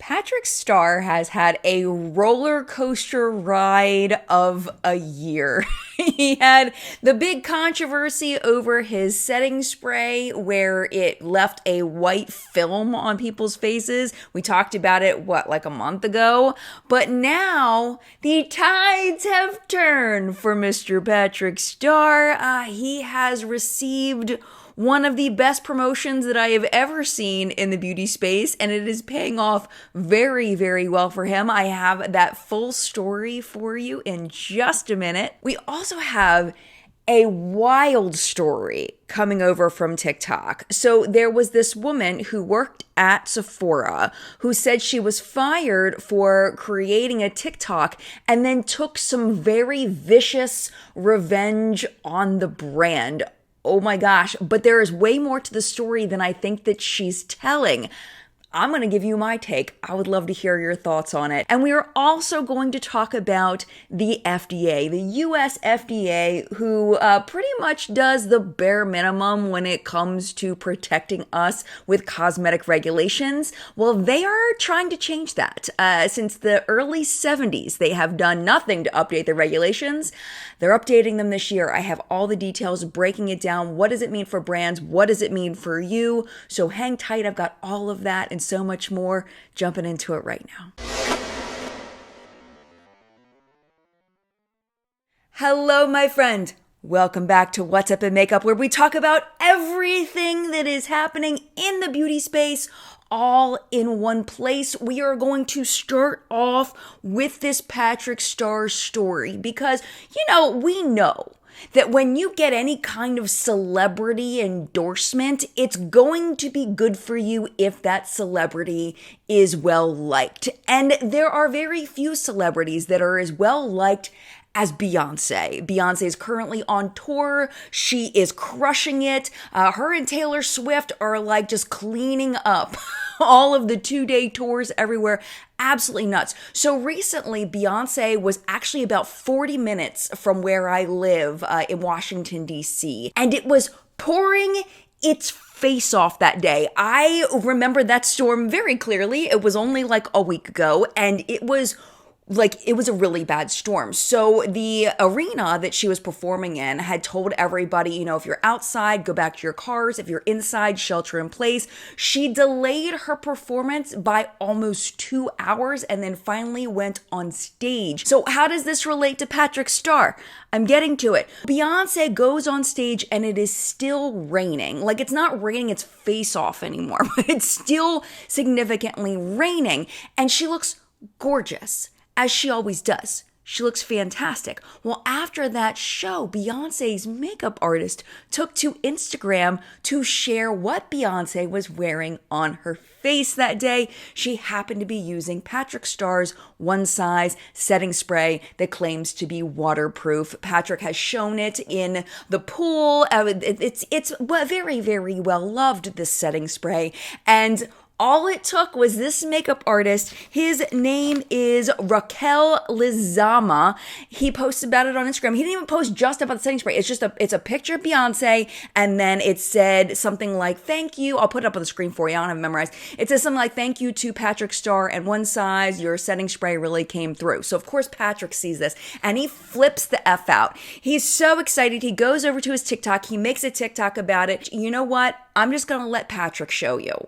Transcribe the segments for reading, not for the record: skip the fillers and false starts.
Patrick Starr has had a roller coaster ride of a year. He had the big controversy over his setting spray where it left a white film on people's faces. We talked about it, like a month ago? But now the tides have turned for Mr. Patrick Starr. He has received one of the best promotions that I have ever seen in the beauty space, and it is paying off very, very well for him. I have that full story for you in just a minute. We also have a wild story coming over from TikTok. So there was this woman who worked at Sephora who said she was fired for creating a TikTok and then took some very vicious revenge on the brand. Oh my gosh, but there is way more to the story than I think that she's telling. I'm going to give you my take. I would love to hear your thoughts on it. And we are also going to talk about the FDA, the US FDA, who pretty much does the bare minimum when it comes to protecting us with cosmetic regulations. Well, they are trying to change that. Since the early 70s, they have done nothing to update the regulations. They're updating them this year. I have all the details, breaking it down. What does it mean for brands? What does it mean for you? So hang tight. I've got all of that and so much more, jumping into it right now. Hello, my friend. Welcome back to What's Up in Makeup, where we talk about everything that is happening in the beauty space all in one place. We are going to start off with this Patrick Starr story because, we know that when you get any kind of celebrity endorsement, it's going to be good for you if that celebrity is well liked. And there are very few celebrities that are as well liked as Beyonce. Beyonce is currently on tour. She is crushing it. Her and Taylor Swift are like just cleaning up all of the 2-day tours everywhere. Absolutely nuts. So recently, Beyonce was actually about 40 minutes from where I live in Washington, D.C. And it was pouring its face off that day. I remember that storm very clearly. It was only like a week ago, and it was a really bad storm. So the arena that she was performing in had told everybody, if you're outside, go back to your cars. If you're inside, shelter in place. She delayed her performance by almost 2 hours and then finally went on stage. So how does this relate to Patrick Starr? I'm getting to it. Beyonce goes on stage and it is still raining. Like, it's not raining its face off anymore, but it's still significantly raining. And she looks gorgeous, as she always does. She looks fantastic. Well, after that show, Beyonce's makeup artist took to Instagram to share what Beyonce was wearing on her face that day. She happened to be using Patrick Starr's One Size setting spray that claims to be waterproof. Patrick has shown it in the pool. It's very, very well loved, this setting spray. And all it took was this makeup artist. His name is Raquel Lizama. He posted about it on Instagram. He didn't even post just about the setting spray. It's a picture of Beyonce, and then it said something like, thank you. I'll put it up on the screen for you. I don't have it memorized. It says something like, thank you to Patrick Starr and One Size. Your setting spray really came through. So of course Patrick sees this and he flips the F out. He's so excited. He goes over to his TikTok. He makes a TikTok about it. You know what? I'm just going to let Patrick show you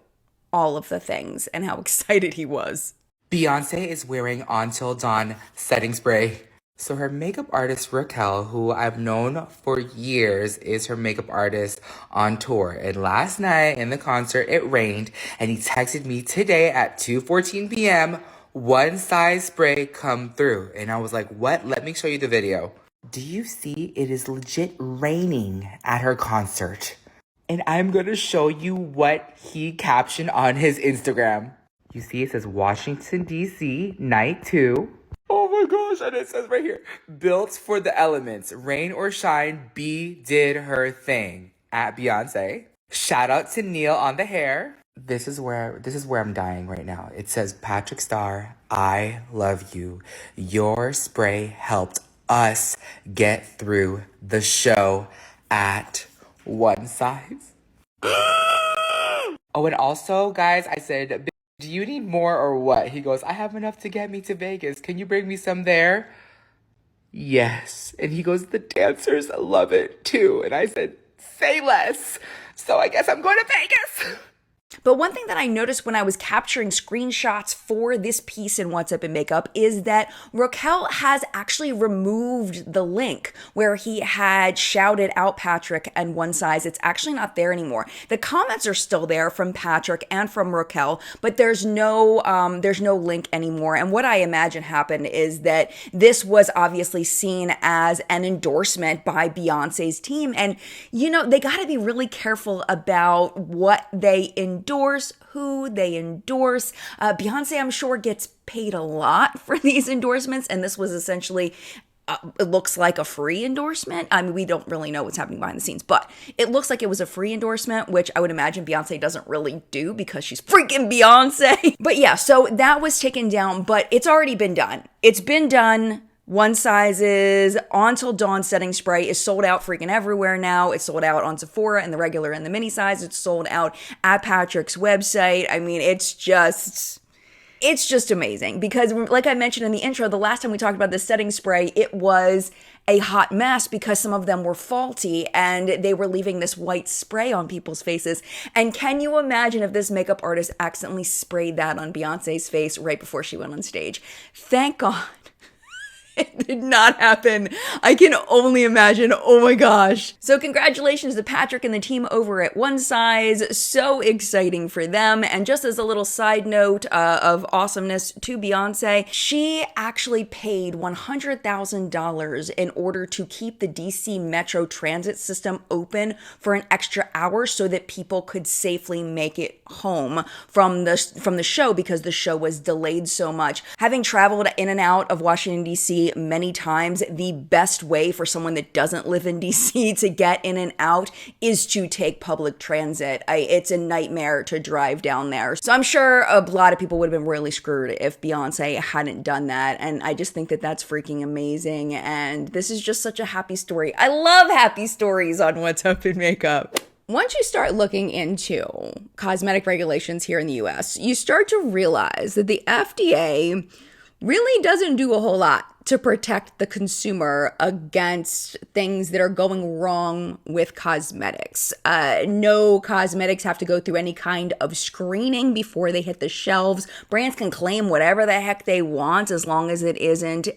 all of the things and how excited he was. Beyonce is wearing Until Dawn setting spray. So her makeup artist, Raquel, who I've known for years, is her makeup artist on tour. And last night in the concert, it rained. And he texted me today at 2:14 p.m., One Size spray come through. And I was like, what? Let me show you the video. Do you see? It is legit raining at her concert. And I'm going to show you what he captioned on his Instagram. You see, it says Washington, D.C., night 2. Oh my gosh, and it says right here, built for the elements. Rain or shine, B did her thing. At Beyonce. Shout out to Neil on the hair. This is where I'm dying right now. It says, Patrick Starr, I love you. Your spray helped us get through the show at One Size. Oh, and also, guys, I said Do you need more or what? He goes, I have enough to get me to Vegas. Can you bring me some there? Yes. And he goes, the dancers love it too. And I said, say less. So I guess I'm going to Vegas. But one thing that I noticed when I was capturing screenshots for this piece in What's Up in Makeup is that Raquel has actually removed the link where he had shouted out Patrick and One Size. It's actually not there anymore. The comments are still there from Patrick and from Raquel, but there's no link anymore. And what I imagine happened is that this was obviously seen as an endorsement by Beyonce's team. And, you know, they got to be really careful about what they endorse, who they endorse. Beyonce, I'm sure, gets paid a lot for these endorsements, and this was essentially it looks like a free endorsement. I mean, we don't really know what's happening behind the scenes, but it looks like it was a free endorsement, which I would imagine Beyonce doesn't really do because she's freaking Beyonce. But yeah, so that was taken down, but it's already been done. It's been done. One Size's Until Dawn setting spray is sold out freaking everywhere now. It's sold out on Sephora and the regular and the mini size. It's sold out at Patrick's website. I mean, it's just amazing because, like I mentioned in the intro, the last time we talked about this setting spray, it was a hot mess because some of them were faulty and they were leaving this white spray on people's faces. And can you imagine if this makeup artist accidentally sprayed that on Beyonce's face right before she went on stage? Thank God. It did not happen. I can only imagine. Oh my gosh. So congratulations to Patrick and the team over at One Size. So exciting for them. And just as a little side note of awesomeness to Beyonce, she actually paid $100,000 in order to keep the DC Metro transit system open for an extra hour so that people could safely make it home from the show because the show was delayed so much. Having traveled in and out of Washington, D.C. many times, the best way for someone that doesn't live in DC to get in and out is to take public transit. It's a nightmare to drive down there. So I'm sure a lot of people would have been really screwed if Beyonce hadn't done that. And I just think that that's freaking amazing. And this is just such a happy story. I love happy stories on What's Up in Makeup. Once you start looking into cosmetic regulations here in the US, you start to realize that the FDA really doesn't do a whole lot to protect the consumer against things that are going wrong with cosmetics. No cosmetics have to go through any kind of screening before they hit the shelves. Brands can claim whatever the heck they want as long as it isn't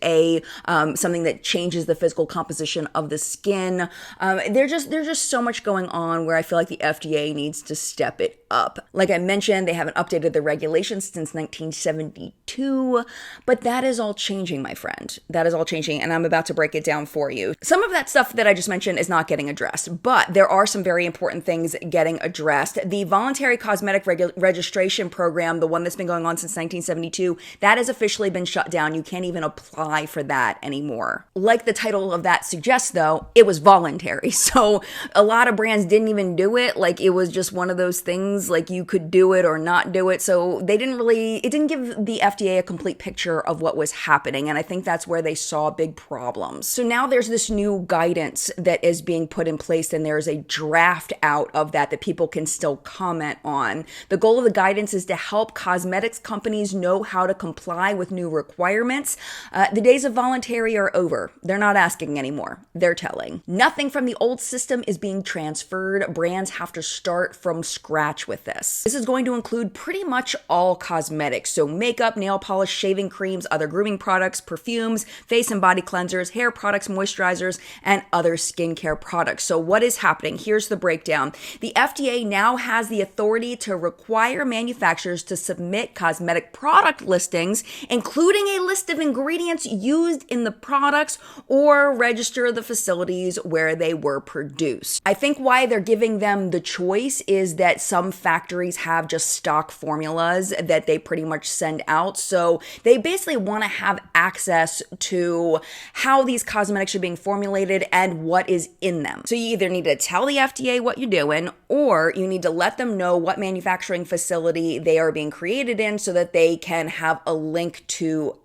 something that changes the physical composition of the skin. There's just so much going on where I feel like the FDA needs to step it up. Like I mentioned, they haven't updated the regulations since 1972, but that is all changing, my friend. That is all changing, and I'm about to break it down for you. Some of that stuff that I just mentioned is not getting addressed, but there are some very important things getting addressed. The voluntary cosmetic registration program, the one that's been going on since 1972, that has officially been shut down. You can't even apply for that anymore. Like the title of that suggests, though, it was voluntary. So a lot of brands didn't even do it. Like it was just one of those things, like you could do it or not do it. So it didn't give the FDA a complete picture of what was happening. And I think that's where they saw big problems. So now there's this new guidance that is being put in place, and there's a draft out of that people can still comment on. The goal of the guidance is to help cosmetics companies know how to comply with new requirements. The days of voluntary are over. They're not asking anymore. They're telling. Nothing from the old system is being transferred. Brands have to start from scratch with this. This is going to include pretty much all cosmetics. So makeup, nail polish, shaving creams, other grooming products, perfumes, face and body cleansers, hair products, moisturizers, and other skincare products. So what is happening? Here's the breakdown. The FDA now has the authority to require manufacturers to submit cosmetic product listings, including a list of ingredients used in the products, or register the facilities where they were produced. I think why they're giving them the choice is that some factories have just stock formulas that they pretty much send out. So they basically want to have access to how these cosmetics are being formulated and what is in them. So you either need to tell the FDA what you're doing, or you need to let them know what manufacturing facility they are being created in so that they can have a link to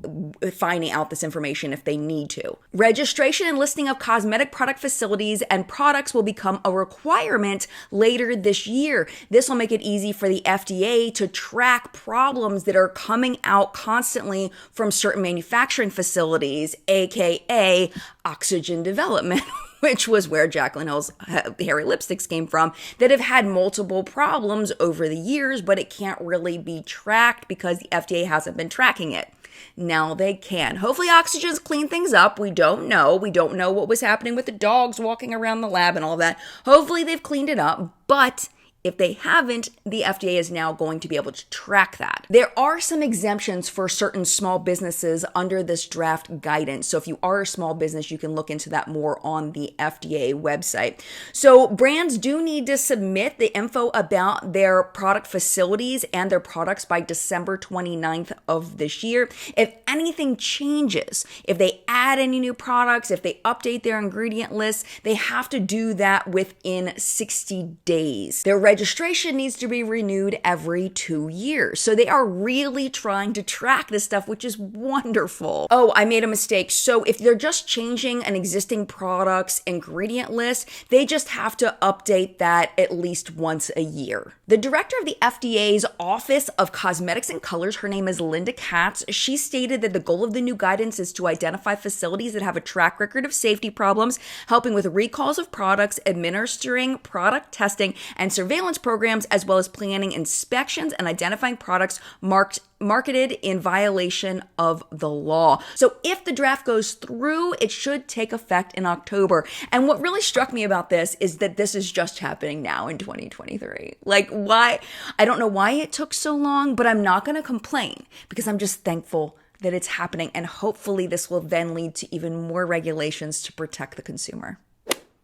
finding out this information if they need to. Registration and listing of cosmetic product facilities and products will become a requirement later this year. This will make it easy for the FDA to track problems that are coming out constantly from certain manufacturing facilities, aka oxygen development, which was where Jaclyn Hill's hairy lipsticks came from, that have had multiple problems over the years, but it can't really be tracked because the FDA hasn't been tracking it. Now they can. Hopefully Oxygen's cleaned things up. We don't know. We don't know what was happening with the dogs walking around the lab and all that. Hopefully they've cleaned it up, but if they haven't, the FDA is now going to be able to track that. There are some exemptions for certain small businesses under this draft guidance. So if you are a small business, you can look into that more on the FDA website. So brands do need to submit the info about their product facilities and their products by December 29th of this year. If anything changes, if they add any new products, if they update their ingredient list, they have to do that within 60 days. Their registration needs to be renewed every 2 years. So they are really trying to track this stuff, which is wonderful. Oh, I made a mistake. So if they're just changing an existing product's ingredient list, they just have to update that at least once a year. The director of the FDA's Office of Cosmetics and Colors, her name is Linda Katz, she stated that the goal of the new guidance is to identify facilities that have a track record of safety problems, helping with recalls of products, administering product testing and surveillance programs, as well as planning inspections and identifying products marketed in violation of the law. So if the draft goes through, it should take effect in October. And what really struck me about this is that this is just happening now in 2023. Like, why? I don't know why it took so long, but I'm not going to complain because I'm just thankful that it's happening. And hopefully this will then lead to even more regulations to protect the consumer.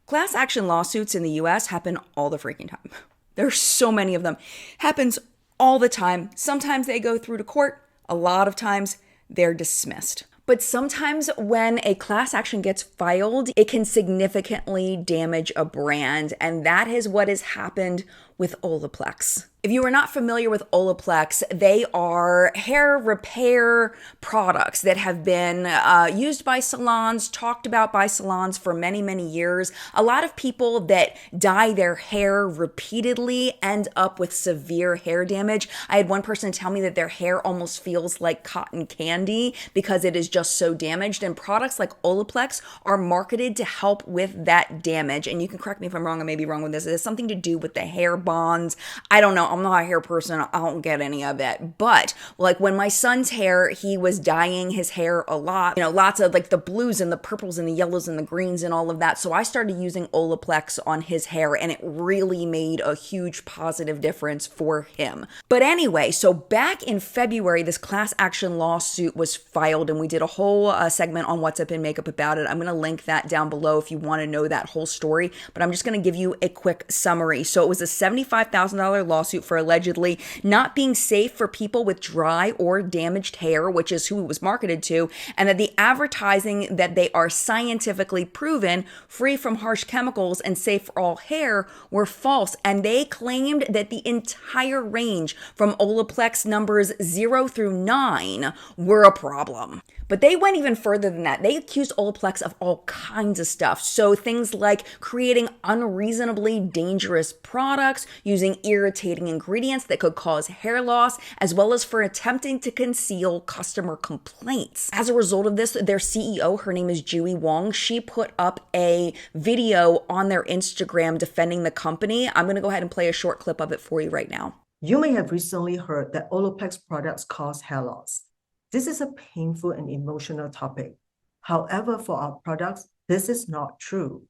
Class action lawsuits in the US happen all the freaking time. There's so many of them. Happens all the time. Sometimes they go through to court. A lot of times they're dismissed. But sometimes when a class action gets filed, it can significantly damage a brand. And that is what has happened with Olaplex. If you are not familiar with Olaplex, they are hair repair products that have been used by salons, talked about by salons for many, many years. A lot of people that dye their hair repeatedly end up with severe hair damage. I had one person tell me that their hair almost feels like cotton candy because it is just so damaged. And products like Olaplex are marketed to help with that damage. And you can correct me if I'm wrong, I may be wrong with this. It has something to do with the hair bonds. I don't know. I'm not a hair person. I don't get any of it. But like when my son's hair, he was dyeing his hair a lot, lots of like the blues and the purples and the yellows and the greens and all of that. So I started using Olaplex on his hair and it really made a huge positive difference for him. But anyway, so back in February, this class action lawsuit was filed and we did a whole segment on What's Up in Makeup about it. I'm going to link that down below if you want to know that whole story, but I'm just going to give you a quick summary. So it was a $75,000 lawsuit for allegedly not being safe for people with dry or damaged hair, which is who it was marketed to, and that the advertising that they are scientifically proven free from harsh chemicals and safe for all hair were false. And they claimed that the entire range from Olaplex numbers 0 through 9 were a problem. But they went even further than that. They accused Olaplex of all kinds of stuff. So things like creating unreasonably dangerous products, using irritating ingredients that could cause hair loss, as well as for attempting to conceal customer complaints. As a result of this, their CEO, her name is Jui Wong, she put up a video on their Instagram defending the company. I'm going to go ahead and play a short clip of it for you right now. You may have recently heard that Olaplex products cause hair loss. This is a painful and emotional topic. However, for our products, this is not true.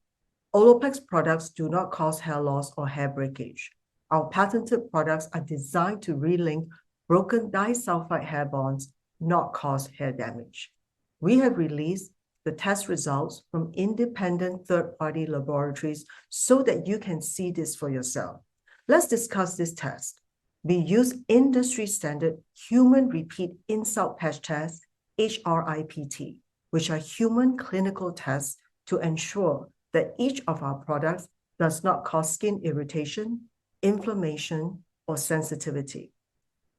Olaplex products do not cause hair loss or hair breakage. Our patented products are designed to relink broken disulfide hair bonds, not cause hair damage. We have released the test results from independent third-party laboratories so that you can see this for yourself. Let's discuss this test. We use industry standard human repeat insult patch test, HRIPT. which are human clinical tests to ensure that each of our products does not cause skin irritation, inflammation, or sensitivity.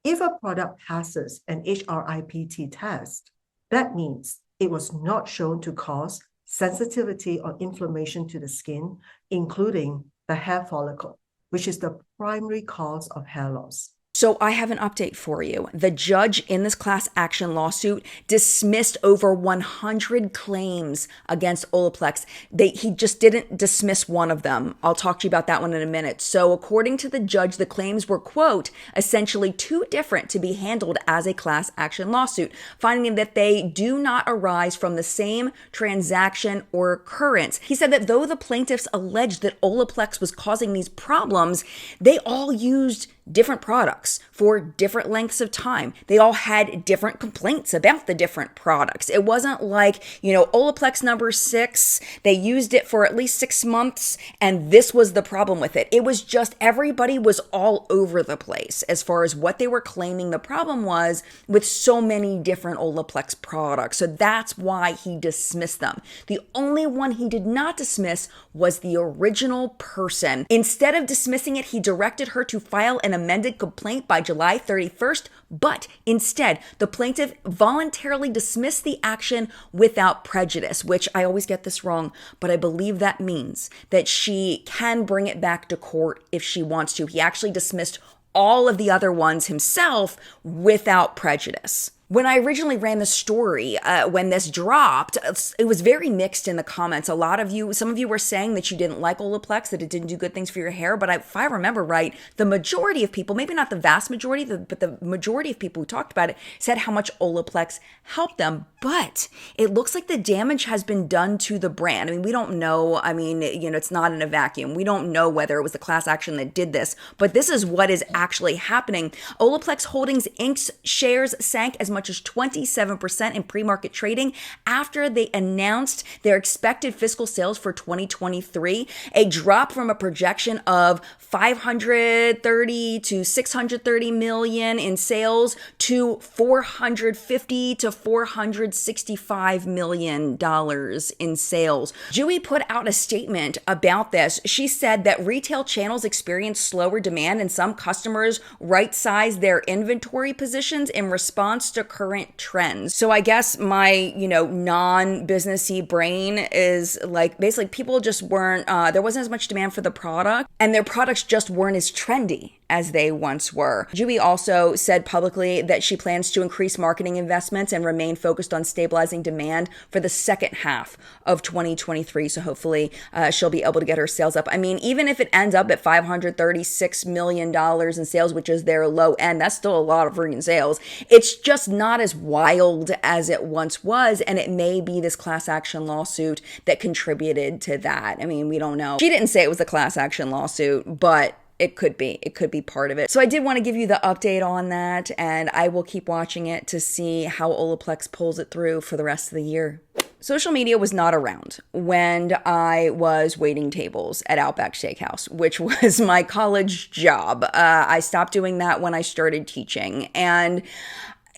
If a product passes an HRIPT test, that means it was not shown to cause sensitivity or inflammation to the skin, including the hair follicle, which is the primary cause of hair loss. So I have an update for you. The judge in this class action lawsuit dismissed over 100 claims against Olaplex. He just didn't dismiss one of them. I'll talk to you about that one in a minute. So according to the judge, the claims were, quote, essentially too different to be handled as a class action lawsuit, finding that they do not arise from the same transaction or occurrence. He said that though the plaintiffs alleged that Olaplex was causing these problems, they all used different products for different lengths of time. They all had different complaints about the different products. It wasn't like, Olaplex number 6, they used it for at least 6 months and this was the problem with it. It was just everybody was all over the place as far as what they were claiming the problem was with so many different Olaplex products. So that's why he dismissed them. The only one he did not dismiss was the original person. Instead of dismissing it, he directed her to file an amended complaint by July 31st, but instead, the plaintiff voluntarily dismissed the action without prejudice, which I always get this wrong, but I believe that means that she can bring it back to court if she wants to. He actually dismissed all of the other ones himself without prejudice. When I originally ran the story, when this dropped, it was very mixed in the comments. Some of you were saying that you didn't like Olaplex, that it didn't do good things for your hair. But if I remember right, the majority of people, maybe not the vast majority, but the majority of people who talked about it said how much Olaplex helped them. But it looks like the damage has been done to the brand. I mean, we don't know. It's not in a vacuum. We don't know whether it was the class action that did this, but this is what is actually happening. Olaplex Holdings Inc.'s shares sank as much as 27% in pre-market trading after they announced their expected fiscal sales for 2023, a drop from a projection of 530 to 630 million in sales to 450 to 465 million dollars in sales. Dewey put out a statement about this. She said that retail channels experienced slower demand and some customers right-sized their inventory positions in response to current trends. So I guess my, non-businessy brain is like, basically people just weren't, there wasn't as much demand for the product and their products just weren't as trendy as they once were. Dewey also said publicly that she plans to increase marketing investments and remain focused on stabilizing demand for the second half of 2023. So hopefully she'll be able to get her sales up. I mean, even if it ends up at $536 million in sales, which is their low end, that's still a lot of freaking sales. It's just not as wild as it once was. And it may be this class action lawsuit that contributed to that. I mean, we don't know. She didn't say it was a class action lawsuit, but it could be part of it. So I did want to give you the update on that, and I will keep watching it to see how Olaplex pulls it through for the rest of the year. Social media was not around when I was waiting tables at Outback Steakhouse, which was my college job. I stopped doing that when I started teaching. And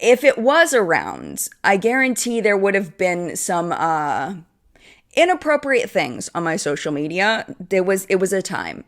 if it was around, I guarantee there would have been some inappropriate things on my social media. It was a time.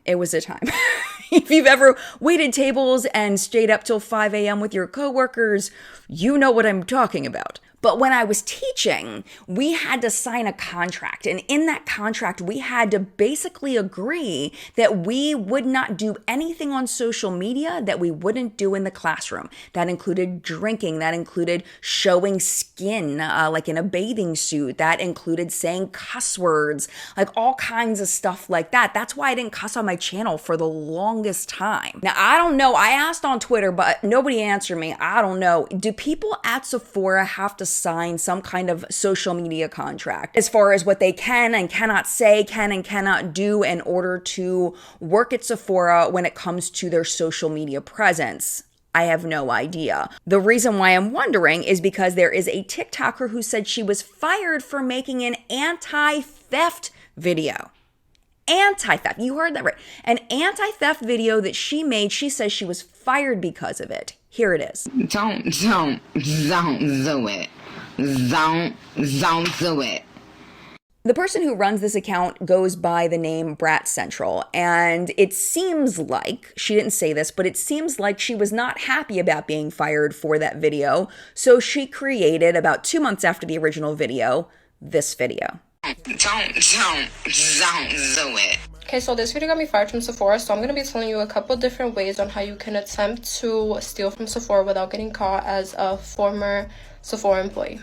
If you've ever waited tables and stayed up till 5 a.m. with your coworkers, you know what I'm talking about. But when I was teaching, we had to sign a contract. And in that contract, we had to basically agree that we would not do anything on social media that we wouldn't do in the classroom. That included drinking. That included showing skin, like in a bathing suit. That included saying cuss words, like all kinds of stuff like that. That's why I didn't cuss on my channel for the longest time. Now, I don't know. I asked on Twitter, but nobody answered me. I don't know. Do people at Sephora have to sign some kind of social media contract as far as what they can and cannot say, can and cannot do in order to work at Sephora when it comes to their social media presence? I have no idea. The reason why I'm wondering is because there is a TikToker who said she was fired for making an anti-theft video. Anti-theft. You heard that right. An anti-theft video that she made. She says she was fired because of it. Here it is. Don't do it. Don't do it. The person who runs this account goes by the name Brat Central, and it seems like, she didn't say this, but it seems like she was not happy about being fired for that video, so she created, about 2 months after the original video, this video. Don't do it. Okay, so this video got me fired from Sephora, so I'm going to be telling you a couple different ways on how you can attempt to steal from Sephora without getting caught as a former Sephora employee.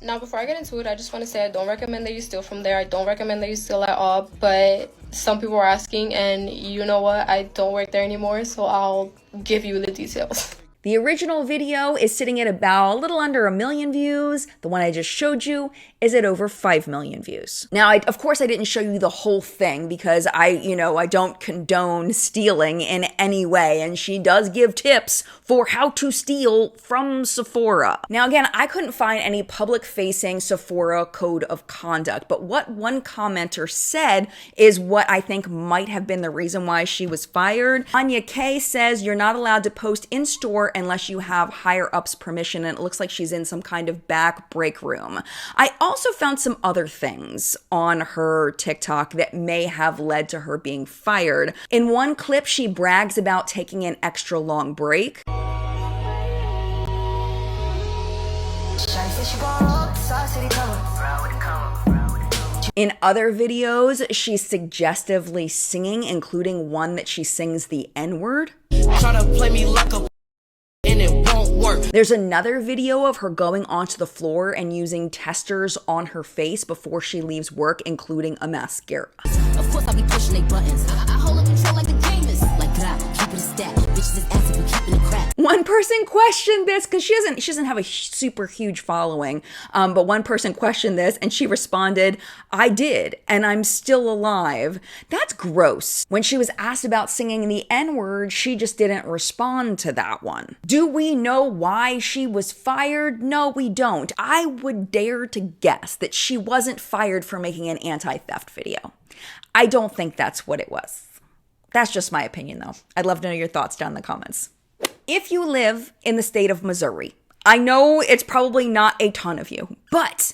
Now, before I get into it, I just want to say I don't recommend that you steal from there. I don't recommend that you steal at all, but some people are asking, and you know what? I don't work there anymore, so I'll give you the details. The original video is sitting at about a little under 1 million views. The one I just showed you is at over 5 million views. Now, of course, I didn't show you the whole thing because I don't condone stealing in any way. And she does give tips for how to steal from Sephora. Now, again, I couldn't find any public-facing Sephora code of conduct, but what one commenter said is what I think might have been the reason why she was fired. Anya K says you're not allowed to post in-store unless you have higher ups permission, and it looks like she's in some kind of back break room. I also found some other things on her TikTok that may have led to her being fired. In one clip, she brags about taking an extra long break. In other videos, she's suggestively singing, including one that she sings the N-word. Try to play me like a and it won't work. There's another video of her going onto the floor and using testers on her face before she leaves work, including a mascara. Of course I'll be pushing they buttons. I hold up control like the gamers. Like keep it a stat. Bitches is asking for keeping it crap. One person questioned this because she doesn't have a super huge following, but one person questioned this and she responded, "I did, and I'm still alive." That's gross. When she was asked about singing the N-word, she just didn't respond to that one. Do we know why she was fired? No, we don't. I would dare to guess that she wasn't fired for making an anti-theft video. I don't think that's what it was. That's just my opinion, though. I'd love to know your thoughts down in the comments. If you live in the state of Missouri, I know it's probably not a ton of you, but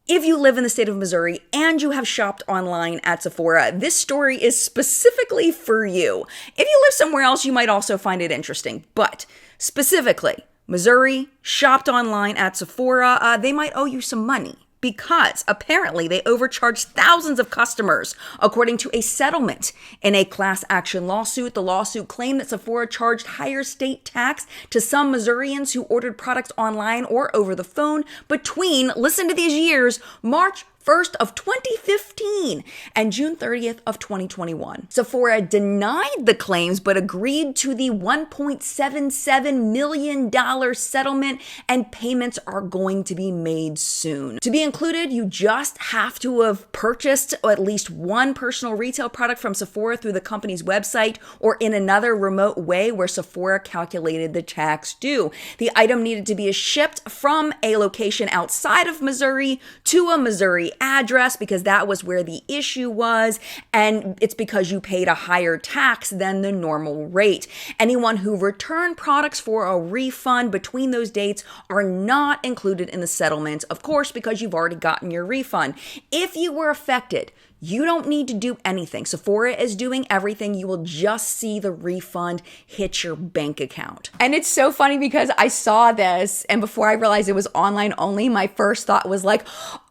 if you live in the state of Missouri and you have shopped online at Sephora, this story is specifically for you. If you live somewhere else, you might also find it interesting, but specifically, Missouri, shopped online at Sephora, they might owe you some money, because apparently they overcharged thousands of customers, according to a settlement in a class action lawsuit. The lawsuit claimed that Sephora charged higher state tax to some Missourians who ordered products online or over the phone between, listen to these years, March 1st of 2015 and June 30th of 2021. Sephora denied the claims but agreed to the $1.77 million settlement, and payments are going to be made soon. To be included, you just have to have purchased at least one personal retail product from Sephora through the company's website or in another remote way where Sephora calculated the tax due. The item needed to be shipped from a location outside of Missouri to a Missouri address because that was where the issue was, and it's because you paid a higher tax than the normal rate. Anyone who returned products for a refund between those dates are not included in the settlement, of course, because you've already gotten your refund. If you were affected, you don't need to do anything. Sephora is doing everything. You will just see the refund hit your bank account. And it's so funny because I saw this, and before I realized it was online only, my first thought was like,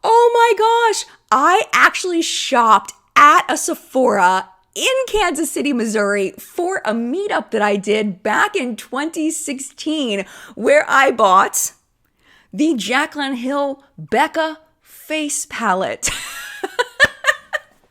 oh my gosh, I actually shopped at a Sephora in Kansas City, Missouri for a meetup that I did back in 2016 where I bought the Jaclyn Hill Becca face palette.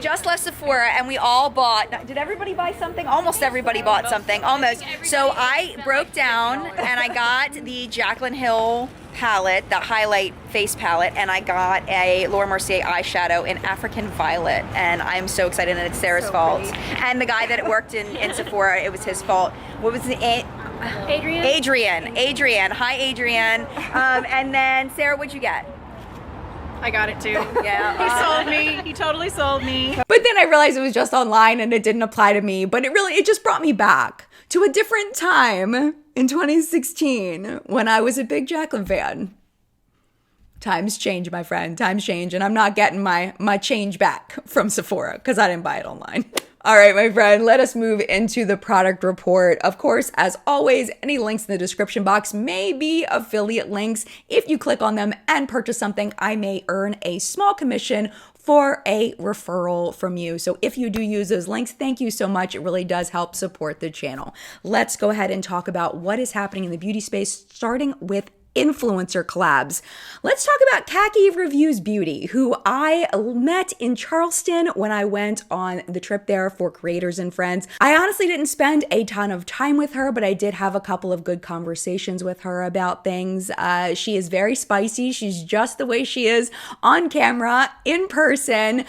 Just left Sephora and we all bought, did everybody buy something? Almost everybody bought something, almost. So I broke down and I got the Jaclyn Hill palette, the highlight face palette, and I got a Laura Mercier eyeshadow in African Violet, and I'm so excited, and it's Sarah's fault. And the guy that worked in Sephora, it was his fault. What was the Adrian. Hi, Adrian. And then Sarah, what'd you get? I got it too. Yeah. He sold me. He totally sold me. But then I realized it was just online and it didn't apply to me. But it just brought me back to a different time in 2016 when I was a big Jaclyn fan. Times change, my friend. Times change. And I'm not getting my change back from Sephora because I didn't buy it online. All right, my friend, let us move into the product report. Of course, as always, any links in the description box may be affiliate links. If you click on them and purchase something, I may earn a small commission for a referral from you. So if you do use those links, thank you so much. It really does help support the channel. Let's go ahead and talk about what is happening in the beauty space, starting with influencer collabs. Let's talk about Kackie Reviews Beauty, who I met in Charleston when I went on the trip there for Creators and Friends. I honestly didn't spend a ton of time with her, but I did have a couple of good conversations with her about things. She is very spicy. She's just the way she is on camera, in person.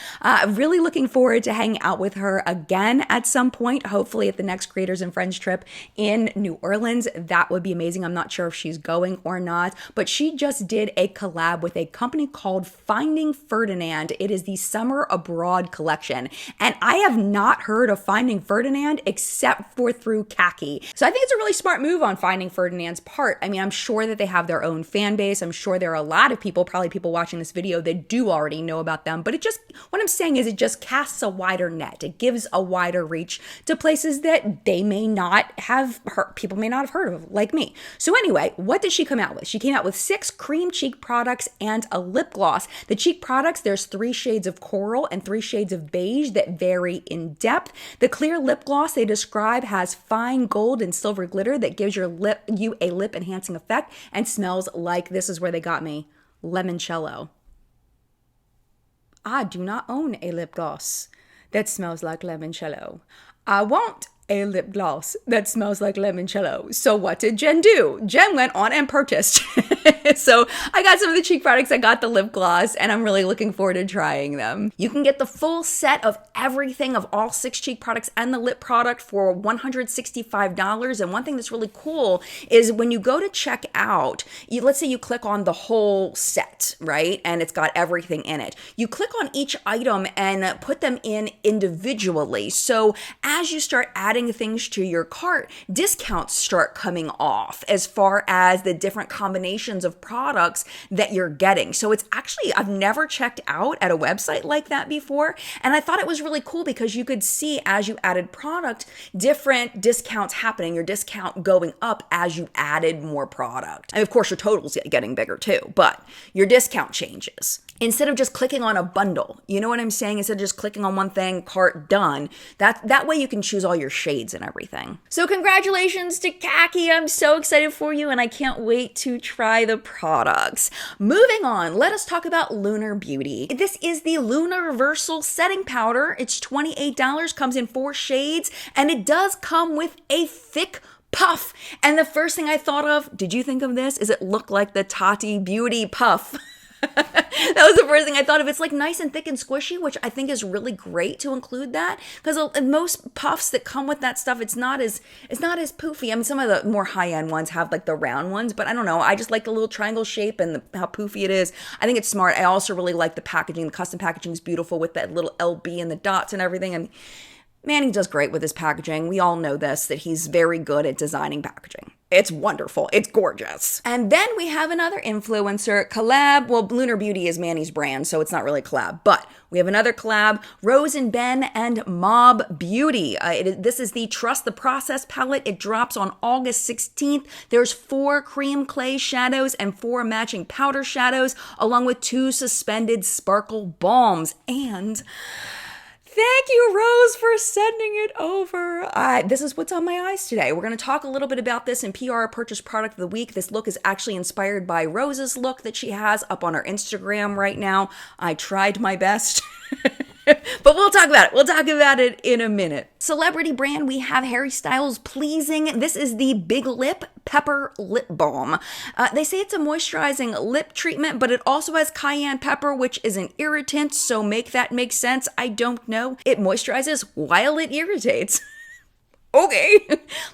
Really looking forward to hanging out with her again at some point, hopefully at the next Creators and Friends trip in New Orleans. That would be amazing. I'm not sure if she's going or not. But she just did a collab with a company called Finding Ferdinand. It is the Summer Abroad collection. And I have not heard of Finding Ferdinand except for through Kackie. So I think it's a really smart move on Finding Ferdinand's part. I mean, I'm sure that they have their own fan base. I'm sure there are a lot of people, probably people watching this video, that do already know about them. But what I'm saying is it just casts a wider net. It gives a wider reach to places that they may not have heard, people may not have heard of, like me. So anyway, what did she come out with? She came out with 6 cream cheek products and a lip gloss. The cheek products, there's 3 shades of coral and 3 shades of beige that vary in depth. The clear lip gloss they describe has fine gold and silver glitter that gives you a lip enhancing effect and smells like, this is where they got me, limoncello. I do not own a lip gloss that smells like limoncello. I want a lip gloss that smells like limoncello. So what did Jen do? Jen went on and purchased. So I got some of the cheek products, I got the lip gloss, and I'm really looking forward to trying them. You can get the full set of everything, of all 6 cheek products and the lip product, for $165. And one thing that's really cool is when you go to check out, let's say you click on the whole set, right? And it's got everything in it. You click on each item and put them in individually. So as you start adding things to your cart, discounts start coming off as far as the different combinations of products that you're getting. So it's actually, I've never checked out at a website like that before. And I thought it was really cool because you could see as you added product, different discounts happening, your discount going up as you added more product. And of course, your total's getting bigger too, but your discount changes. Instead of just clicking on a bundle, you know what I'm saying? Instead of just clicking on one thing, cart, done. That way you can choose all your shades and everything. So congratulations to Kackie. I'm so excited for you and I can't wait to try the products. Moving on, let us talk about Lunar Beauty. This is the Luniversal Setting Powder. It's $28, comes in 4 shades, and it does come with a thick puff. And the first thing I thought of, did you think of this? Is it looked like the Tati Beauty puff. That was the first thing I thought of. It's like nice and thick and squishy, which I think is really great to include that, because most puffs that come with that stuff, it's not as poofy. I mean, some of the more high-end ones have like the round ones, but I don't know. I just like the little triangle shape and how poofy it is. I think it's smart. I also really like the packaging. The custom packaging is beautiful with that little LB and the dots and everything. And man, he does great with his packaging. We all know this, that he's very good at designing packaging. It's wonderful. It's gorgeous. And then we have another influencer collab. Well, Lunar Beauty is Manny's brand, so it's not really a collab. But we have another collab, Rose and Ben and Mob Beauty. This is the Trust the Process palette. It drops on August 16th. There's 4 cream clay shadows and 4 matching powder shadows, along with 2 suspended sparkle balms. And thank you, Rose, for sending it over. This is what's on my eyes today. We're going to talk a little bit about this in PR Purchase Product of the Week. This look is actually inspired by Rose's look that she has up on her Instagram right now. I tried my best. But we'll talk about it. We'll talk about it in a minute. Celebrity brand, we have Harry Styles Pleasing. This is the Big Lip Pepper Lip Balm. They say it's a moisturizing lip treatment, but it also has cayenne pepper, which is an irritant, so make that make sense. I don't know. It moisturizes while it irritates. Okay,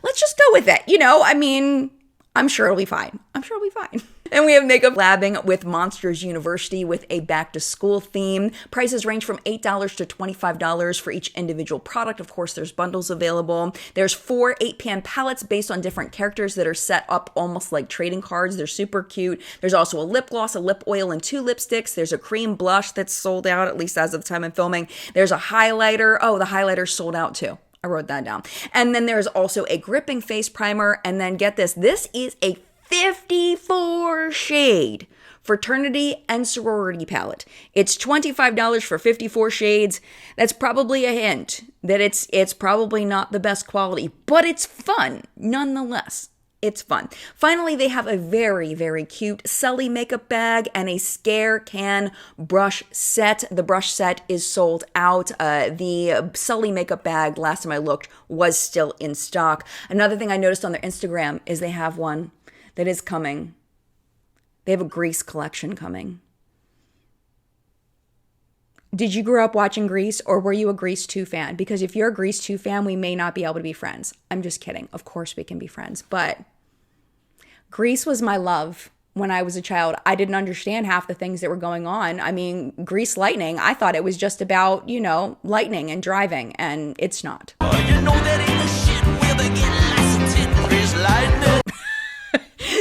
let's just go with it. You know, I mean, I'm sure it'll be fine. I'm sure it'll be fine. And we have makeup labbing with Monsters University with a back to school theme. Prices range from $8 to $25 for each individual product. Of course, there's bundles available. There's 4 8-pan palettes based on different characters that are set up almost like trading cards. They're super cute. There's also a lip gloss, a lip oil, and 2 lipsticks. There's a cream blush that's sold out, at least as of the time I'm filming. There's a highlighter. Oh, the highlighter's sold out too. I wrote that down. And then there's also a gripping face primer. And then get this, this is a 54 shade fraternity and sorority palette. It's $25 for 54 shades. That's probably a hint that it's probably not the best quality, but it's fun nonetheless. It's fun. Finally, they have a very, very cute Sully makeup bag and a scare can brush set. The brush set is sold out. The Sully makeup bag, last time I looked, was still in stock. Another thing I noticed on their Instagram is they have one that is coming. They have a Grease collection coming. Did you grow up watching Grease, or were you a Grease 2 fan? Because if you're a Grease 2 fan, we may not be able to be friends. I'm just kidding. Of course we can be friends, but Grease was my love when I was a child. I didn't understand half the things that were going on. I mean, Grease Lightning, I thought it was just about, lightning and driving, and it's not. You know that ain't a shit where they get licensed in Grease Lightning.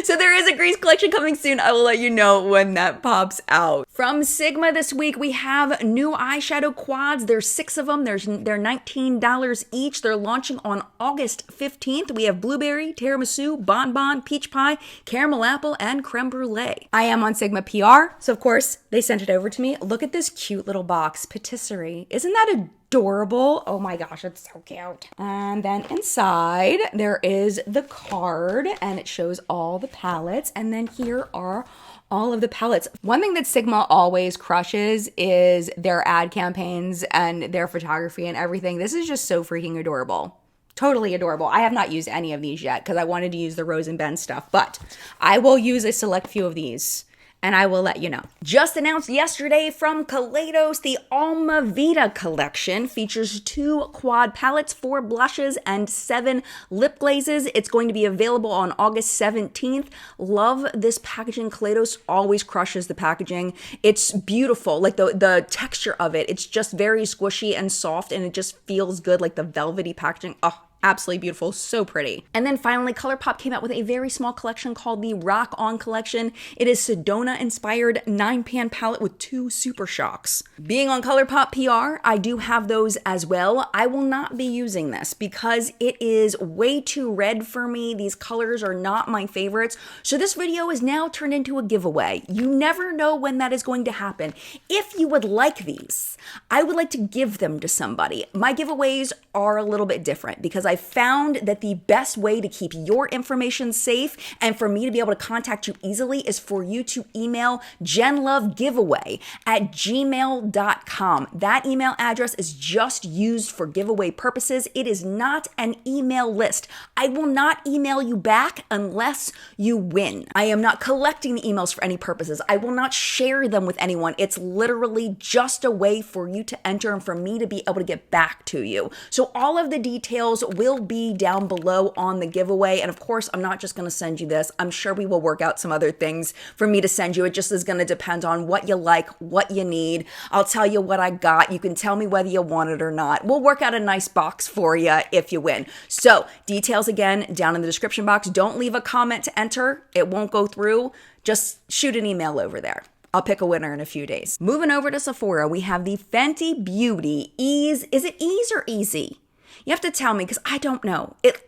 So there is a Grease collection coming soon. I will let you know when that pops out. From Sigma this week, we have new eyeshadow quads. There's 6 of them. They're $19 each. They're launching on August 15th. We have blueberry, tiramisu, bonbon, peach pie, caramel apple, and creme brulee. I am on Sigma PR, so of course they sent it over to me. Look at this cute little box, patisserie. Isn't that adorable? Oh my gosh, it's so cute. And then inside there is the card, and it shows all the palettes, and then here are all of the palettes. One thing that Sigma always crushes is their ad campaigns and their photography and everything. This is just so freaking adorable. Totally adorable. I have not used any of these yet because I wanted to use the Rose and Ben stuff, but I will use a select few of these and I will let you know. Just announced yesterday from Kaleidos, the Alma Vita collection features 2 quad palettes, 4 blushes, and 7 lip glazes. It's going to be available on August 17th. Love this packaging. Kaleidos always crushes the packaging. It's beautiful, like the texture of it. It's just very squishy and soft, and it just feels good, like the velvety packaging. Oh, absolutely beautiful, so pretty. And then finally, ColourPop came out with a very small collection called the Rock On collection. It is Sedona-inspired 9-pan palette with 2 Super Shocks. Being on ColourPop PR, I do have those as well. I will not be using this because it is way too red for me. These colors are not my favorites. So this video is now turned into a giveaway. You never know when that is going to happen. If you would like these, I would like to give them to somebody. My giveaways are a little bit different because I found that the best way to keep your information safe and for me to be able to contact you easily is for you to email genlovegiveaway@gmail.com. That email address is just used for giveaway purposes. It is not an email list. I will not email you back unless you win. I am not collecting the emails for any purposes. I will not share them with anyone. It's literally just a way for you to enter and for me to be able to get back to you. So all of the details will be down below on the giveaway. And of course, I'm not just going to send you this. I'm sure we will work out some other things for me to send you. It just is going to depend on what you like, what you need. I'll tell you what I got. You can tell me whether you want it or not. We'll work out a nice box for you if you win. So details again down in the description box. Don't leave a comment to enter. It won't go through. Just shoot an email over there. I'll pick a winner in a few days. Moving over to Sephora, we have the Fenty Beauty Ease. Is it Ease or Easy? You have to tell me because I don't know. It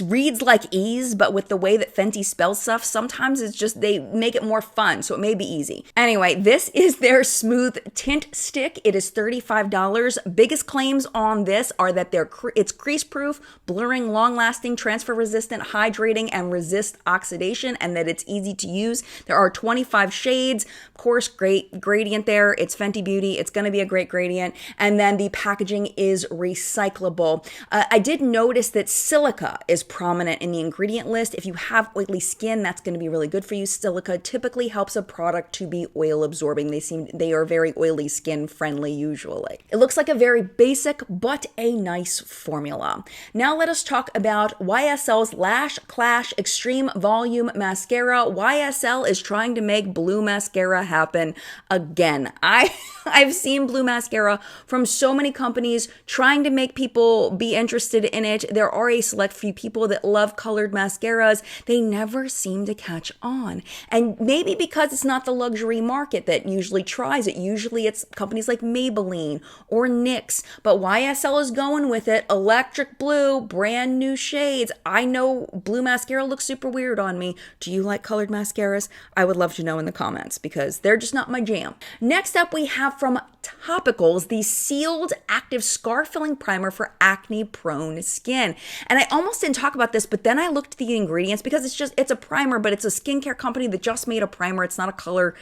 reads like ease, but with the way that Fenty spells stuff, sometimes it's just they make it more fun, so it may be easy. Anyway, this is their smooth tint stick. It is $35. Biggest claims on this are that it's crease-proof, blurring, long-lasting, transfer-resistant, hydrating, and resist oxidation, and that it's easy to use. There are 25 shades. Of course, great gradient there. It's Fenty Beauty. It's going to be a great gradient. And then the packaging is recyclable. I did notice that silica is prominent in the ingredient list. If you have oily skin, that's going to be really good for you. Silica typically helps a product to be oil absorbing. They are very oily skin friendly usually. It looks like a very basic but a nice formula. Now let us talk about YSL's Lash Clash Extreme Volume Mascara. YSL is trying to make blue mascara happen again. I've seen blue mascara from so many companies trying to make people be interested in it. There are a select few people that love colored mascaras. They never seem to catch on. And maybe because it's not the luxury market that usually tries it. Usually it's companies like Maybelline or NYX. But YSL is going with it. Electric blue, brand new shades. I know blue mascara looks super weird on me. Do you like colored mascaras? I would love to know in the comments because they're just not my jam. Next up, we have from Topicals, the Sealed Active Scar Filling Primer for acne-prone skin. And I almost didn't talk about this, but then I looked at the ingredients because it's a primer, but it's a skincare company that just made a primer. It's not a color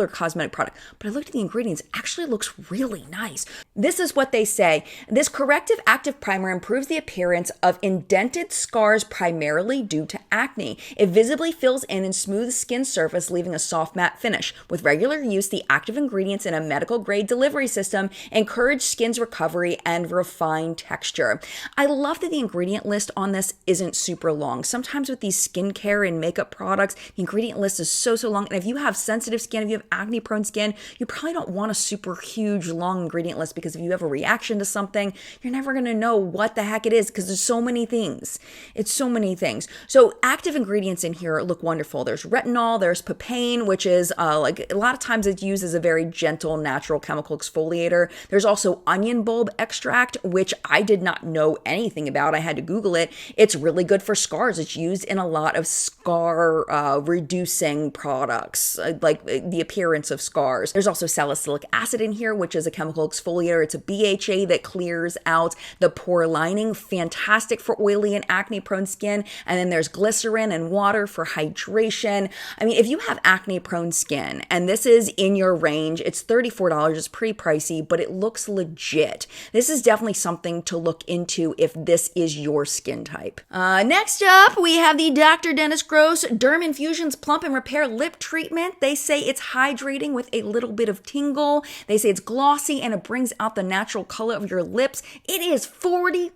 cosmetic product. But I looked at the ingredients. It actually looks really nice. This is what they say. This corrective active primer improves the appearance of indented scars primarily due to acne. It visibly fills in and smooths skin surface, leaving a soft matte finish. With regular use, the active ingredients in a medical grade delivery system encourage skin's recovery and refine texture. I love that the ingredient list on this isn't super long. Sometimes with these skincare and makeup products, the ingredient list is so long. And if you have sensitive skin, if you have acne prone skin, you probably don't want a super huge long ingredient list because if you have a reaction to something, you're never going to know what the heck it is because there's so many things. It's so many things. So active ingredients in here look wonderful. There's retinol, there's papain, which is like a lot of times it's used as a very gentle, natural chemical exfoliator. There's also onion bulb extract, which I did not know anything about. I had to Google it. It's really good for scars. It's used in a lot of scar reducing products, like the appearance of scars. There's also salicylic acid in here, which is a chemical exfoliator. It's a BHA that clears out the pore lining. Fantastic for oily and acne prone skin. And then there's glycerin and water for hydration. I mean, if you have acne prone skin and this is in your range, it's $34. It's pretty pricey, but it looks legit. This is definitely something to look into if this is your skin type. Next up, we have the Dr. Dennis Gross Derm Infusions Plump and Repair Lip Treatment. They say it's hydrating with a little bit of tingle. They say it's glossy and it brings out the natural color of your lips. It is $45.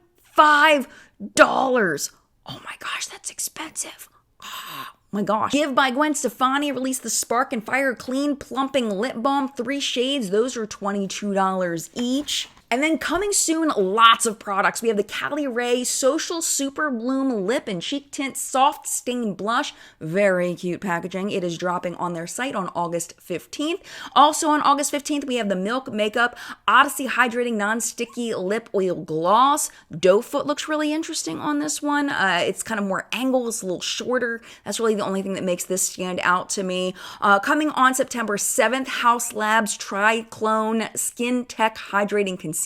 Oh my gosh, that's expensive. Oh my gosh. Give by Gwen Stefani released the Spark and Fire Clean Plumping Lip Balm, 3 shades. Those are $22 each. And then coming soon, lots of products. We have the Cali Ray Social Super Bloom Lip and Cheek Tint Soft Stain Blush. Very cute packaging. It is dropping on their site on August 15th. Also on August 15th, we have the Milk Makeup Odyssey Hydrating Non-Sticky Lip Oil Gloss. Doe Foot looks really interesting on this one. It's kind of more angled. It's a little shorter. That's really the only thing that makes this stand out to me. Coming on September 7th, House Labs Triclone Skin Tech Hydrating Concealer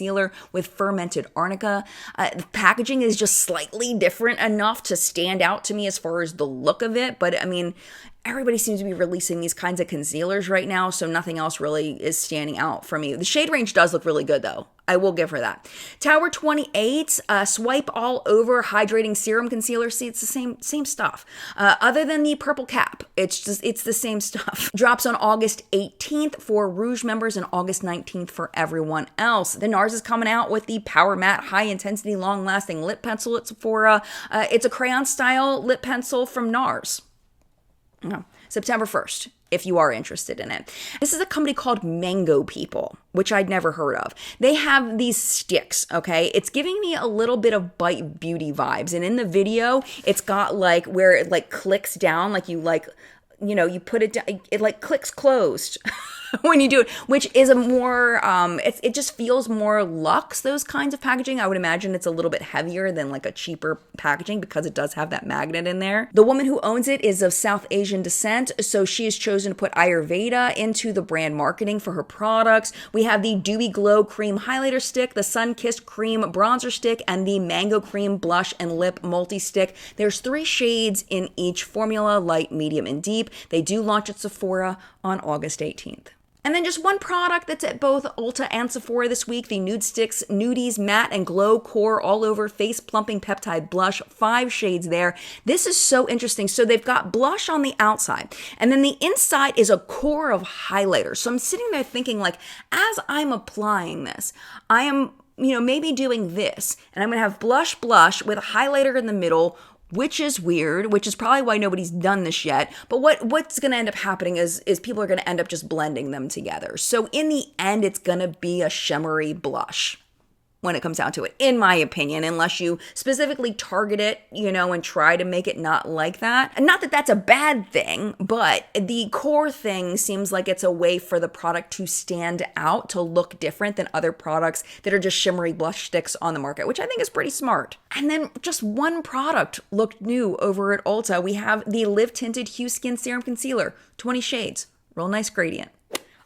with fermented arnica. The packaging is just slightly different enough to stand out to me as far as the look of it, but I mean, everybody seems to be releasing these kinds of concealers right now, so nothing else really is standing out for me. The shade range does look really good though. I will give her that. Tower 28, Swipe All Over Hydrating Serum Concealer. See, it's the same stuff. Other than the purple cap, it's the same stuff. Drops on August 18th for Rouge members and August 19th for everyone else. Then NARS is coming out with the Power Matte High Intensity Long Lasting Lip Pencil at Sephora. It's a crayon style lip pencil from NARS. September 1st, if you are interested in it. This is a company called Mango People, which I'd never heard of. They have these sticks, okay? It's giving me a little bit of Bite Beauty vibes. And in the video, it's got like where it like clicks down, like you put it down, it like clicks closed when you do it, which is a more, it just feels more luxe, those kinds of packaging. I would imagine it's a little bit heavier than like a cheaper packaging because it does have that magnet in there. The woman who owns it is of South Asian descent, so she has chosen to put Ayurveda into the brand marketing for her products. We have the Dewy Glow Cream Highlighter Stick, the Sun Kissed Cream Bronzer Stick, and the Mango Cream Blush and Lip Multi-Stick. There's 3 shades in each formula, light, medium, and deep. They do launch at Sephora on August 18th. And then just one product that's at both Ulta and Sephora this week, the Nude Sticks Nudies Matte and Glow Core All Over Face Plumping Peptide Blush, 5 shades there. This is so interesting. So they've got blush on the outside, and then the inside is a core of highlighter. So I'm sitting there thinking, like, as I'm applying this, I am, maybe doing this, and I'm going to have blush with a highlighter in the middle, which is weird, which is probably why nobody's done this yet. But what's going to end up happening is people are going to end up just blending them together. So in the end, it's going to be a shimmery blush when it comes down to it, in my opinion, unless you specifically target it, and try to make it not like that. And not that that's a bad thing, but the core thing seems like it's a way for the product to stand out, to look different than other products that are just shimmery blush sticks on the market, which I think is pretty smart. And then just one product looked new over at Ulta. We have the Live Tinted Hue Skin Serum Concealer, 20 shades, real nice gradient.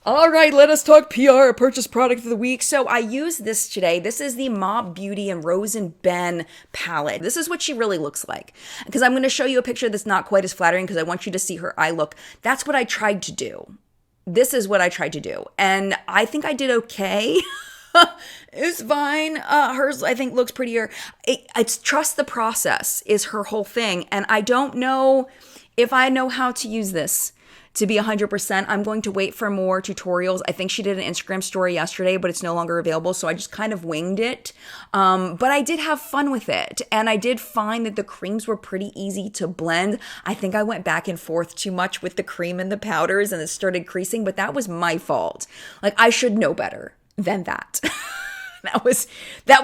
All right, let us talk PR, purchase product of the week. So I used this today. This is the Mob Beauty and Rose and Ben palette. This is what she really looks like. Because I'm going to show you a picture that's not quite as flattering because I want you to see her eye look. That's what I tried to do. This is what I tried to do. And I think I did okay. It's fine. Hers, I think, looks prettier. It's trust the process is her whole thing. And I don't know if I know how to use this to be 100%. I'm going to wait for more tutorials. I think she did an Instagram story yesterday, but it's no longer available, so I just kind of winged it. But I did have fun with it, and I did find that the creams were pretty easy to blend. I think I went back and forth too much with the cream and the powders, and it started creasing, but that was my fault. Like, I should know better than that. That was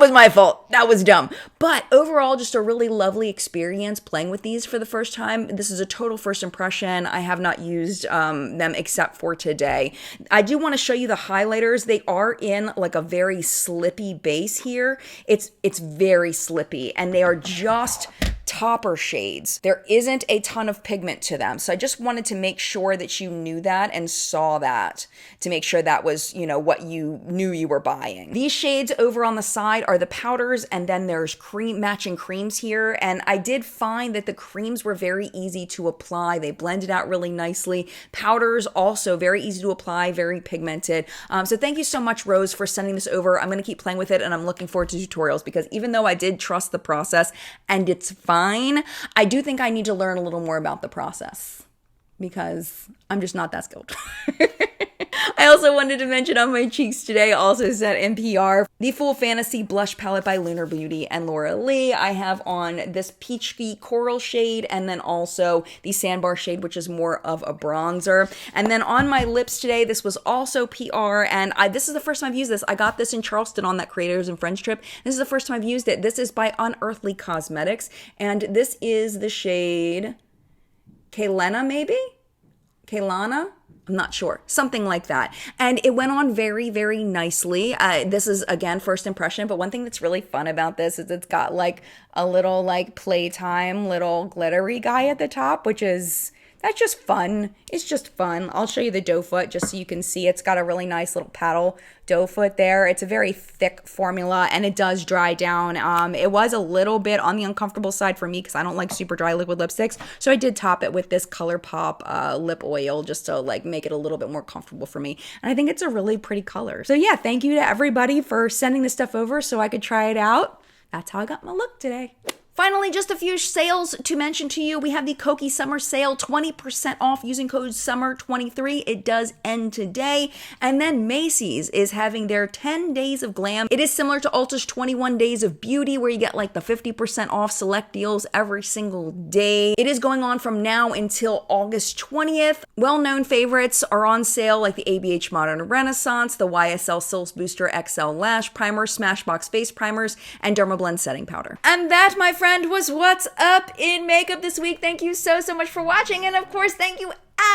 my fault. That was dumb. But overall, just a really lovely experience playing with these for the first time. This is a total first impression. I have not used them except for today. I do want to show you the highlighters. They are in like a very slippy base here. It's very slippy, and they are just topper shades. There isn't a ton of pigment to them. So I just wanted to make sure that you knew that and saw that, to make sure that was, what you knew you were buying. These shades over on the side are the powders, and then there's matching creams here. And I did find that the creams were very easy to apply. They blended out really nicely. Powders also very easy to apply, very pigmented. So thank you so much, Rose, for sending this over. I'm going to keep playing with it, and I'm looking forward to tutorials, because even though I did trust the process and it's fine, I do think I need to learn a little more about the process, because I'm just not that skilled. I also wanted to mention on my cheeks today, also said NPR, the Full Fantasy Blush Palette by Lunar Beauty and Laura Lee. I have on this peachy coral shade, and then also the Sandbar shade, which is more of a bronzer. And then on my lips today, this was also PR, and this is the first time I've used this. I got this in Charleston on that Creators and Friends trip. This is the first time I've used it. This is by Unearthly Cosmetics, and this is the shade Kaylana, maybe? Kaylana? I'm not sure. Something like that. And it went on very, very nicely. This is, again, first impression. But one thing that's really fun about this is it's got like a little like playtime, little glittery guy at the top, that's just fun. It's just fun. I'll show you the doe foot just so you can see. It's got a really nice little paddle doe foot there. It's a very thick formula, and it does dry down. It was a little bit on the uncomfortable side for me because I don't like super dry liquid lipsticks. So I did top it with this ColourPop lip oil just to like make it a little bit more comfortable for me. And I think it's a really pretty color. So yeah, thank you to everybody for sending this stuff over so I could try it out. That's how I got my look today. Finally, just a few sales to mention to you. We have the Kackie Summer Sale, 20% off using code SUMMER23. It does end today. And then Macy's is having their 10 days of glam. It is similar to Ulta's 21 days of beauty, where you get like the 50% off select deals every single day. It is going on from now until August 20th. Well-known favorites are on sale, like the ABH Modern Renaissance, the YSL Silks Booster XL Lash Primer, Smashbox Face Primers, and Dermablend Setting Powder. And that, my friend, was what's up in makeup this week. Thank you so much for watching, and of course, thank you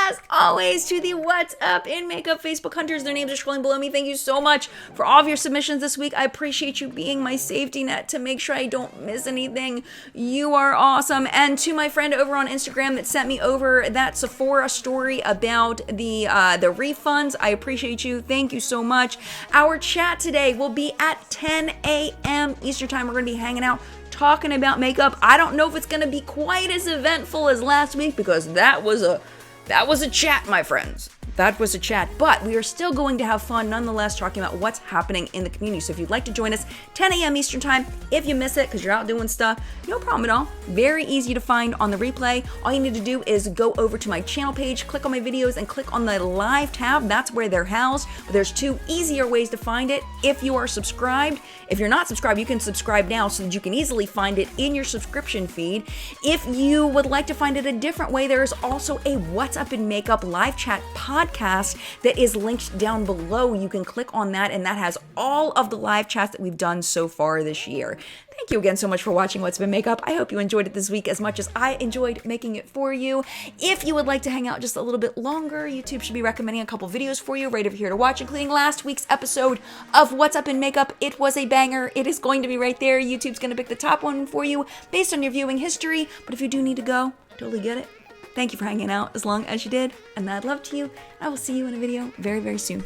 as always to the What's Up in Makeup Facebook hunters. Their names are scrolling below me. Thank you so much for all of your submissions this week. I appreciate you being my safety net to make sure I don't miss anything. You are awesome. And to my friend over on Instagram that sent me over that Sephora story about the refunds, I appreciate you. Thank you so much. Our chat today will be at 10 a.m. Eastern Time. We're going to be hanging out talking about makeup. I don't know if it's going to be quite as eventful as last week, because that was a chat, my friends. that was a chat, but we are still going to have fun nonetheless talking about what's happening in the community. So if you'd like to join us, 10 a.m. Eastern time, if you miss it because you're out doing stuff, no problem at all. Very easy to find on the replay. All you need to do is go over to my channel page, click on my videos, and click on the live tab. That's where they're housed. But there's two easier ways to find it if you are subscribed. If you're not subscribed, you can subscribe now so that you can easily find it in your subscription feed. If you would like to find it a different way, there is also a What's Up in Makeup live chat podcast that is linked down below. You can click on that, and that has all of the live chats that we've done so far this year. Thank you again so much for watching What's Up in Makeup. I hope you enjoyed it this week as much as I enjoyed making it for you. If you would like to hang out just a little bit longer, YouTube should be recommending a couple videos for you right over here to watch, including last week's episode of What's Up in Makeup. It was a banger. It is going to be right there. YouTube's going to pick the top one for you based on your viewing history. But if you do need to go, totally get it. Thank you for hanging out as long as you did, and mad love to you. I will see you in a video very, very soon.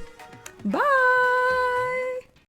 Bye!